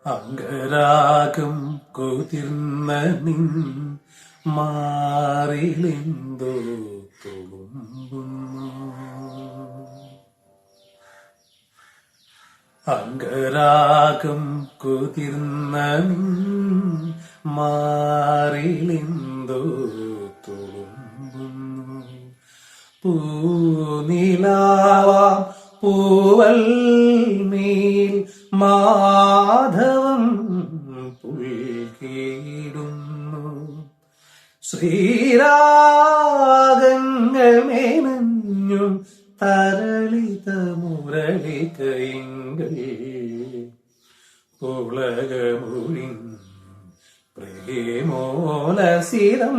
അംഗരാഗം കുതിർന്ന നിൻ മാറിലെന്തോ തുളുമ്പുന്നു. അംഗരാഗം കുതിർന്ന നിൻ മാറിലെന്തോ തുളുമ്പുന്നു. പൂനിലാവാം പൂവൽ മേൽ മാധവം പുൽകിടുന്നു. ശ്രീരാഗങ്ങൾ മേനഞ്ഞും തരളിത മുരളികയിങ്കൽ പുളകമുഴിൻ പ്രേമോലസിതം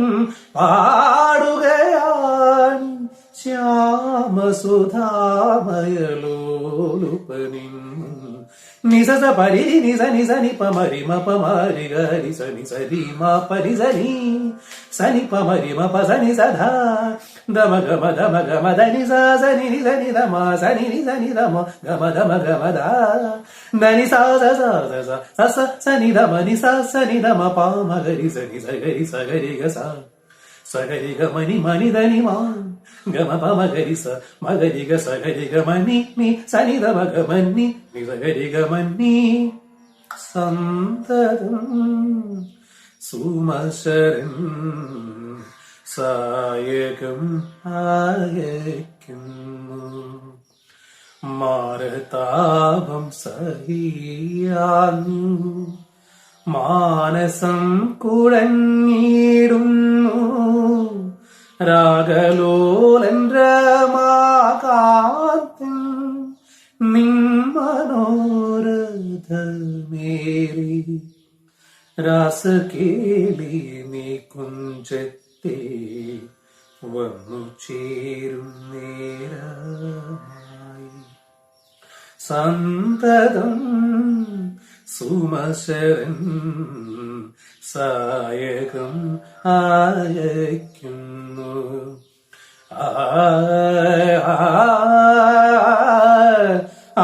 പാടുകയാൻ ശ്യാമസുധാമയലോലുപനിൻ. നിസ പരി നിസ നിസ നി പമരി മ പമരി ഗരി സനി സരി മ പരി സനി സനി പമരി മ പ സനി സധ ദമ ഗമ ധനി സ സനി നി സനി ധമ സനി നി സനി ധമ ഗമ ധമ ധ ധനി സ സ സ സ സ സനി ധമ നി സ സനി ധമ പ മ ഗരി സനി സ ഗരി സ ഗരി ഗ സ സഗരി ഗ മനി മനി ധനി മ ഗമ പ മഗരി സ മഗരി ഗ സഗരി ഗ മനി നി സനി ധ മഗ മനി നി സഗരി ഗ മനി. സന്തതം സുമശരൻ സായകം ആയക്കുന്നു. മാരതാപം സഹിയാന്നു മാനസം കുഴഞ്ഞിടുന്നു. രാഗലോലൻ രമാകാന്തൻ നിൻ മനോരഥമേറി രാസകേളി നീ കുഞ്ചത്തെ വന്നു ചേരും നേരമായി. സന്തതം സുമശരൻ സായകം ആയക്കുന്നു. ആ